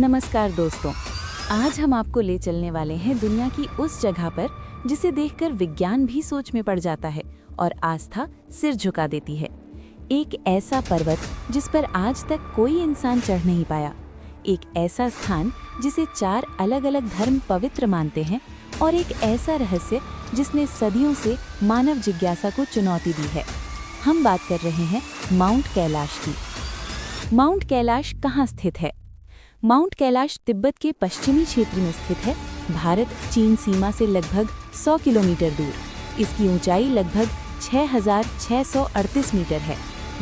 नमस्कार दोस्तों, आज हम आपको ले चलने वाले हैं दुनिया की उस जगह पर जिसे देखकर विज्ञान भी सोच में पड़ जाता है और आस्था सिर झुका देती है। एक ऐसा पर्वत जिस पर आज तक कोई इंसान चढ़ नहीं पाया, एक ऐसा स्थान जिसे 4 अलग-अलग धर्म पवित्र मानते हैं और एक ऐसा रहस्य जिसने सदियों से मानव जिज्ञासा को चुनौती दी है। हम बात कर रहे हैं माउंट कैलाश की। माउंट कैलाश कहाँ स्थित है? माउंट कैलाश तिब्बत के पश्चिमी क्षेत्र में स्थित है, भारत चीन सीमा से लगभग 100 किलोमीटर दूर। इसकी ऊंचाई लगभग 6,638 मीटर है।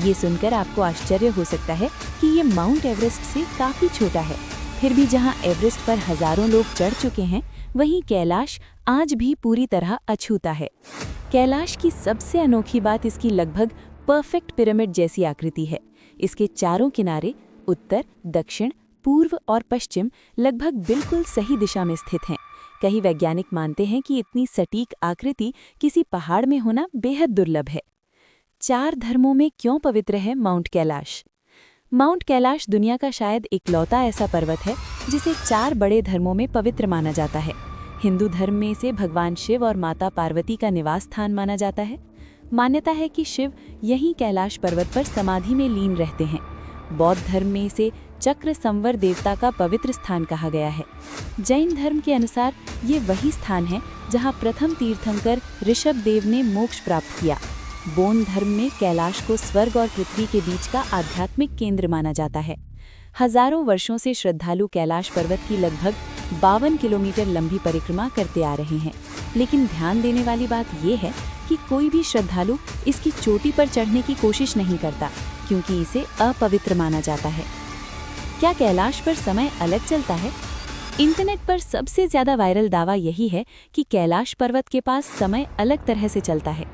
ये सुनकर आपको आश्चर्य हो सकता है कि ये माउंट एवरेस्ट से काफ़ी छोटा है। फिर भी जहां एवरेस्ट पर हजारों लोग चढ़ चुके हैं, वहीं कैलाश आज भी पूरी तरह अछूता है। कैलाश की सबसे अनोखी बात इसकी लगभग परफेक्ट पिरामिड जैसी आकृति है। इसके चारों किनारे उत्तर, दक्षिण, पूर्व और पश्चिम लगभग बिल्कुल सही दिशा में स्थित हैं। कई वैज्ञानिक मानते हैं कि इतनी सटीक आकृति किसी पहाड़ में होना बेहद दुर्लभ है। 4 धर्मों में क्यों पवित्र है माउंट कैलाश? माउंट कैलाश दुनिया का शायद इकलौता ऐसा पर्वत है जिसे 4 बड़े धर्मों में पवित्र माना जाता है। हिंदू धर्म में इसे भगवान शिव और माता पार्वती का निवास स्थान माना जाता है। मान्यता है कि शिव यहीं कैलाश पर्वत पर समाधि में लीन रहते हैं। बौद्ध धर्म में इसे चक्र संवर देवता का पवित्र स्थान कहा गया है। जैन धर्म के अनुसार ये वही स्थान है जहां प्रथम तीर्थंकर ऋषभदेव ने मोक्ष प्राप्त किया। बौद्ध धर्म में कैलाश को स्वर्ग और पृथ्वी के बीच का आध्यात्मिक केंद्र माना जाता है। हजारों वर्षों से श्रद्धालु कैलाश पर्वत की लगभग 52 किलोमीटर लंबी परिक्रमा करते आ रहे हैं। लेकिन ध्यान देने वाली बात यह है कि कोई भी श्रद्धालु इसकी चोटी पर चढ़ने की कोशिश नहीं करता, क्योंकि इसे अपवित्र माना जाता है। क्या कैलाश पर समय अलग चलता है? इंटरनेट पर सबसे ज्यादा वायरल दावा यही है कि कैलाश पर्वत के पास समय अलग तरह से चलता है।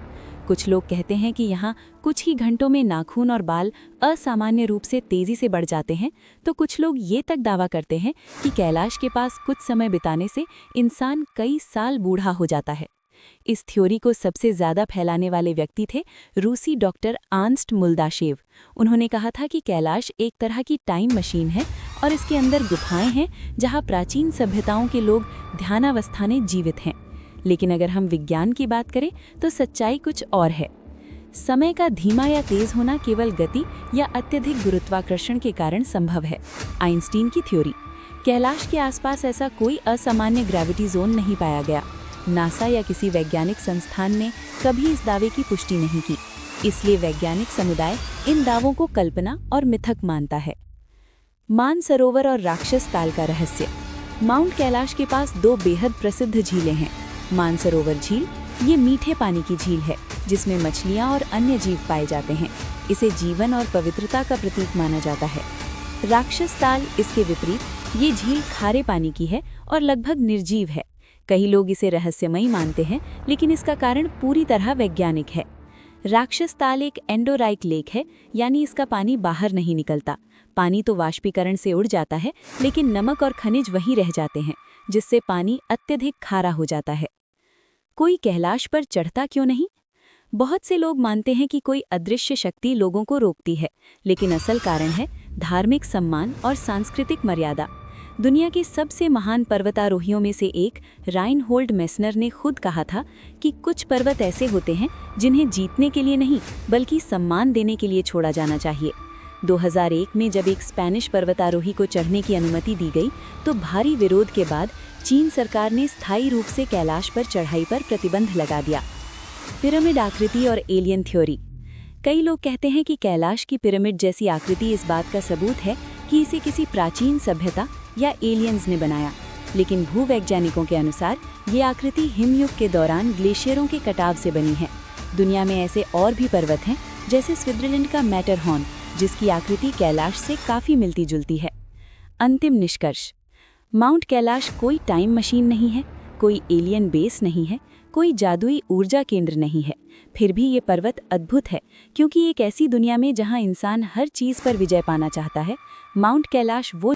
कुछ लोग कहते हैं कि यहाँ कुछ ही घंटों में नाखून और बाल असामान्य रूप से तेजी से बढ़ जाते हैं, तो कुछ लोग ये तक दावा करते हैं कि कैलाश के पास कुछ समय बिताने से इंसान कई साल बूढ़ा हो जाता है। इस थ्योरी को सबसे ज्यादा फैलाने वाले व्यक्ति थे रूसी डॉक्टर आर्न्स्ट मुल्दाशेव। उन्होंने कहा था कि कैलाश एक तरह की टाइम मशीन है और इसके अंदर गुफाएं हैं जहां प्राचीन सभ्यताओं के लोग ध्यानावस्था में जीवित हैं। लेकिन अगर हम विज्ञान की बात करें तो सच्चाई कुछ और है। समय का धीमा या तेज होना केवल गति या अत्यधिक गुरुत्वाकर्षण के कारण संभव है। आइंस्टीन की थ्योरी। कैलाश के आसपास ऐसा कोई असामान्य ग्रेविटी जोन नहीं पाया गया। नासा या किसी वैज्ञानिक संस्थान ने कभी इस दावे की पुष्टि नहीं की। इसलिए वैज्ञानिक समुदाय इन दावों को कल्पना और मिथक मानता है। मानसरोवर और राक्षस ताल का रहस्य। माउंट कैलाश के पास 2 बेहद प्रसिद्ध झीलें हैं। मानसरोवर झील ये मीठे पानी की झील है जिसमें मछलियां और अन्य जीव पाए जाते हैं। इसे जीवन और पवित्रता का प्रतीक माना जाता है। राक्षस ताल इसके विपरीत, ये झील खारे पानी की है और लगभग निर्जीव है। कई लोग इसे रहस्यमयी मानते हैं, लेकिन इसका कारण पूरी तरह वैज्ञानिक है। राक्षस ताल एक एंडोराइक लेक है, यानी इसका पानी बाहर नहीं निकलता। पानी तो वाष्पीकरण से उड़ जाता है, लेकिन नमक और खनिज वहीं रह जाते हैं, जिससे पानी अत्यधिक खारा हो जाता है। कोई कैलाश पर चढ़ता क्यों नहीं? बहुत से लोग मानते हैं कि कोई अदृश्य शक्ति लोगों को रोकती है, लेकिन असल कारण है धार्मिक सम्मान और सांस्कृतिक मर्यादा। दुनिया के सबसे महान पर्वतारोहियों में से एक राइनहोल्ड मेसनर ने खुद कहा था कि कुछ पर्वत ऐसे होते हैं जिन्हें जीतने के लिए नहीं, बल्कि सम्मान देने के लिए छोड़ा जाना चाहिए। 2001 में जब एक स्पेनिश पर्वतारोही को चढ़ने की अनुमति दी गई, तो भारी विरोध के बाद चीन सरकार ने स्थायी रूप से कैलाश पर चढ़ाई पर प्रतिबंध लगा दिया। पिरामिड आकृति और एलियन थ्योरी। कई लोग कहते हैं कि कैलाश की पिरामिड जैसी आकृति इस बात का सबूत है कि इसे किसी प्राचीन सभ्यता या एलियंस ने बनाया। लेकिन भूवैज्ञानिकों के अनुसार ये आकृति हिमयुग के दौरान ग्लेशियरों के कटाव से बनी है। दुनिया में ऐसे और भी पर्वत हैं, जैसे स्विट्जरलैंड का मैटरहॉर्न, जिसकी आकृति कैलाश से काफ़ी मिलती जुलती है। अंतिम निष्कर्ष। माउंट कैलाश कोई टाइम मशीन नहीं है, कोई एलियन बेस नहीं है, कोई जादुई ऊर्जा केंद्र नहीं है। फिर भी ये पर्वत अद्भुत है, क्योंकि एक ऐसी दुनिया में जहां इंसान हर चीज़ पर विजय पाना चाहता है, माउंट कैलाश वो